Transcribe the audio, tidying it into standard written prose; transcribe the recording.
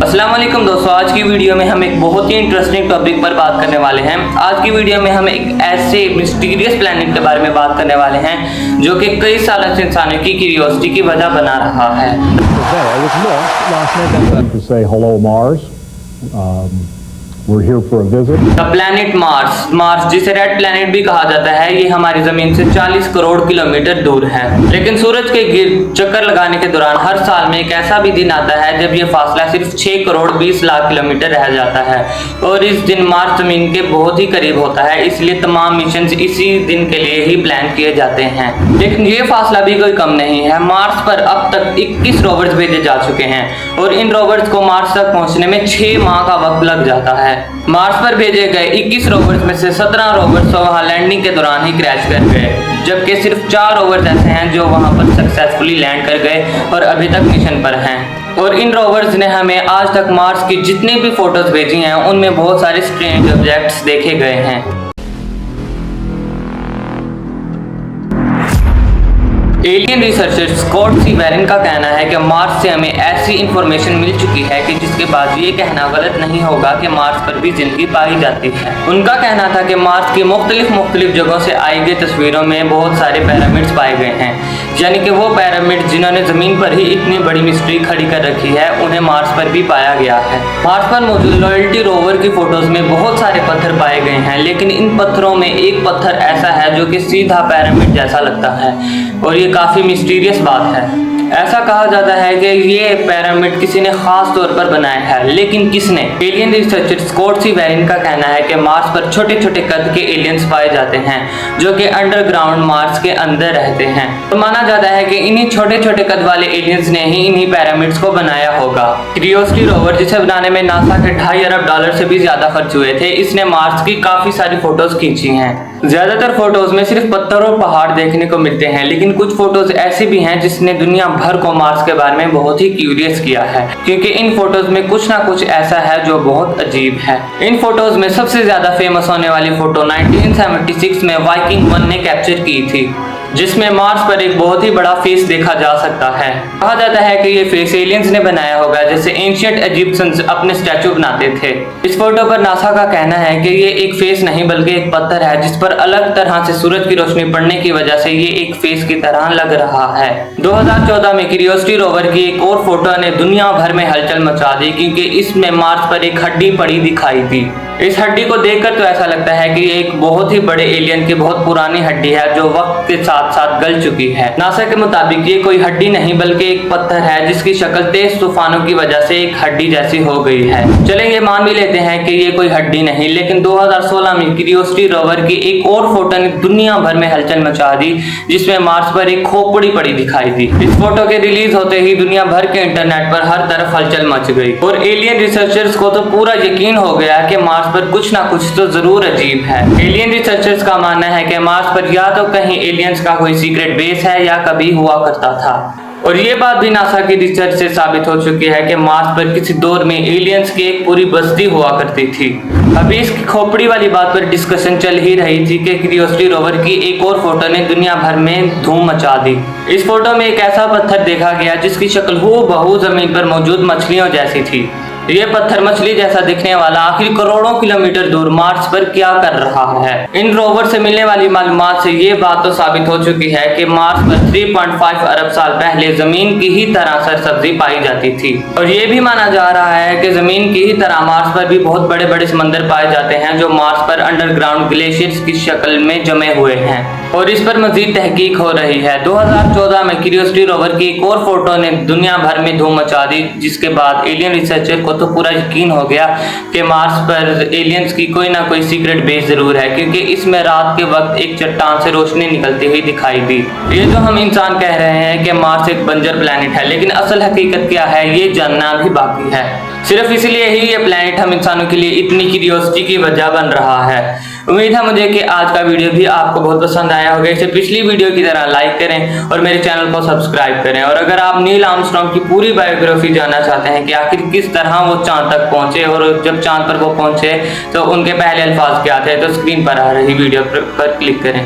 अस्सलाम वालेकुम दोस्तों, आज की वीडियो में हम एक बहुत ही इंटरेस्टिंग टॉपिक पर बात करने वाले हैं। आज की वीडियो में हम एक ऐसे मिस्टीरियस प्लैनेट के बारे में बात करने वाले हैं जो कि कई सालों से इंसानों की क्यूरियोसिटी की वजह बना रहा है। We're here for a visit. The planet Mars, Mars जिसे रेड प्लैनेट भी कहा जाता है, ये हमारी जमीन से 40 करोड़ किलोमीटर दूर है। लेकिन सूरज के चक्कर लगाने के दौरान हर साल में एक ऐसा भी दिन आता है जब ये फासला सिर्फ 6 करोड़ 20 लाख किलोमीटर रह जाता है और इस दिन मार्स जमीन के बहुत ही करीब होता है। इसलिए तमाम मिशन इसी दिन के लिए ही प्लान किए जाते हैं। लेकिन ये फासला भी कोई कम नहीं है। मार्स पर अब तक 21 रोवर्स भेजे जा चुके हैं और इन रोवर्स को मार्स तक पहुंचने में 6 माह का वक्त लग जाता है। मार्स पर भेजे गए 21 रोवर्स में से 17 रोवर्स वहां लैंडिंग के दौरान ही क्रैश कर गए, जबकि सिर्फ 4 रोवर्स ऐसे हैं जो वहां पर सक्सेसफुली लैंड कर गए और अभी तक मिशन पर हैं। और इन रोवर्स ने हमें आज तक मार्स की जितनी भी फोटोज भेजी हैं उनमें बहुत सारे स्ट्रेंज ऑब्जेक्ट्स देखे गए हैं। एलियन रिसर्चर स्कॉट सी वेरिन का कहना है कि मार्स से हमें ऐसी इंफॉर्मेशन मिल चुकी है कि जिसके बाद ये कहना गलत नहीं होगा कि मार्स पर भी जिंदगी पाई जाती है। उनका कहना था कि मार्स की मुख्तलिफ जगहों से आई गई तस्वीरों में बहुत सारे पैरामिड्स पाए गए हैं, यानी कि वो पैरामिड जिन्होंने जमीन पर ही इतनी बड़ी मिस्ट्री खड़ी कर रखी है उन्हें मार्स पर भी पाया गया है। मार्स पर मौजूद लॉयल्टी रोवर की फोटोज में बहुत सारे पत्थर पाए गए हैं, लेकिन इन पत्थरों में एक पत्थर ऐसा है जो कि सीधा पैरामिड जैसा लगता है और ये काफी मिस्टीरियस बात है। ऐसा कहा जाता है कि ये पिरामिड किसी ने खास तौर पर बनाया है, लेकिन किसने? एलियन रिसर्चर स्कॉट सी वेरिन का कहना है कि मार्स पर छोटे छोटे कद के एलियंस पाए जाते हैं जो कि अंडरग्राउंड मार्स के अंदर रहते हैं। तो माना जाता है कि इन्हीं छोटे छोटे कद वाले एलियंस ने ही इन्हीं पिरामिड्स को बनाया होगा। क्यूरियोसिटी रोवर जिसे बनाने में नासा के $2.5 अरब से भी ज्यादा खर्च हुए थे, इसने मार्स की काफी सारी फोटोज खींची हैं। ज्यादातर फोटोज में सिर्फ पत्थर और पहाड़ देखने को मिलते हैं, लेकिन कुछ फोटोज ऐसी भी हैं जिसने दुनिया भर को मार्स के बारे में बहुत ही क्यूरियस किया है, क्योंकि इन फोटोज में कुछ ना कुछ ऐसा है जो बहुत अजीब है। इन फोटोज में सबसे ज्यादा फेमस होने वाली फोटो 1976 में वाइकिंग 1 ने कैप्चर की थी, जिसमें मार्स पर एक बहुत ही बड़ा फेस देखा जा सकता है। कहा जाता है कि ये फेस एलियंस ने बनाया होगा, जैसे एंशिएंट इजिप्शियंस अपने स्टैचू बनाते थे। इस फोटो पर नासा का कहना है कि ये एक फेस नहीं बल्कि एक पत्थर है जिस पर अलग तरह से सूरज की रोशनी पड़ने की वजह से ये एक फेस की तरह लग रहा है। 2014 में क्यूरियोसिटी रोवर की एक और फोटो ने दुनिया भर में हलचल मचा दी, क्योंकि इसमें मार्स पर एक हड्डी पड़ी दिखाई दी। इस हड्डी को देखकर तो ऐसा लगता है कि ये एक बहुत ही बड़े एलियन की बहुत पुरानी हड्डी है जो वक्त के साथ साथ गल चुकी है। नासा के मुताबिक ये कोई हड्डी नहीं बल्कि एक पत्थर है जिसकी शक्ल तेज तूफानों की वजह से एक हड्डी जैसी हो गई है। चलें ये मान भी लेते हैं कि ये कोई हड्डी नहीं, लेकिन 2016 में क्यूरियोसिटी रोवर की एक और फोटो ने दुनिया भर में हलचल मचा दी, जिसमें मार्स पर एक खोपड़ी पड़ी दिखाई दी। इस फोटो के रिलीज होते ही दुनिया भर के इंटरनेट पर हर तरफ हलचल मच गई और एलियन रिसर्चर्स को तो पूरा यकीन हो गया कि मार्स पर कुछ ना कुछ तो जरूर अजीब है। एलियन रिसर्चर्स का मानना है कि मार्स पर या तो कहीं एलियंस का कोई सीक्रेट बेस है या कभी हुआ करता था, और ये बात भी नासा की रिसर्च से साबित हो चुकी है कि मार्स पर किसी दौर में एलियंस की एक पूरी बस्ती हुआ करती थी। अभी इसकी खोपड़ी वाली बात पर डिस्कशन चल ही रही थी कि क्यूरियोसिटी रोवर की एक और फोटो ने दुनिया भर में धूम मचा दी। इस फोटो में एक ऐसा पत्थर देखा गया जिसकी शक्ल हूबहू जमीन पर मौजूद मछलियों जैसी थी। ये पत्थर मछली जैसा दिखने वाला आखिर करोड़ों किलोमीटर दूर मार्स पर क्या कर रहा है? इन रोवर से मिलने वाली मालूमात से ये बात तो साबित हो चुकी है कि मार्स पर 3.5 अरब साल पहले जमीन की ही तरह सरसब्जी पाई जाती थी, और ये भी माना जा रहा है कि जमीन की ही तरह मार्स पर भी बहुत बड़े बड़े समंदर पाए जाते हैं जो मार्स पर अंडरग्राउंड ग्लेशियर्स की शक्ल में जमे हुए हैं, और इस पर मजीद तहकीक हो रही है। 2014 में क्यूरियोसिटी रोवर की एक और फोटो ने दुनिया भर में धूम मचा दी, जिसके बाद एलियन रिसर्चर को तो पूरा यकीन हो गया कि मार्स पर एलियंस की कोई ना कोई सीक्रेट बेस जरूर है, क्योंकि इसमें रात के वक्त एक चट्टान से रोशनी निकलती हुई दिखाई दी। ये तो हम इंसान कह रहे हैं कि मार्स एक बंजर प्लैनेट है, लेकिन असल हकीकत क्या है ये जानना भी बाकी है। सिर्फ इसलिए ही ये प्लैनेट हम इंसानों के लिए इतनी क्यूरियोसिटी की वजह बन रहा है। उम्मीद है मुझे कि आज का वीडियो भी आपको बहुत पसंद आया होगा। इसे पिछली वीडियो की तरह लाइक करें और मेरे चैनल को सब्सक्राइब करें। और अगर आप नील आर्मस्ट्रांग की पूरी बायोग्राफी जानना चाहते हैं कि आखिर किस तरह वो चांद तक पहुंचे और जब चांद पर वो पहुंचे तो उनके पहले अल्फाज क्या थे, तो स्क्रीन पर आ रही वीडियो पर क्लिक करें।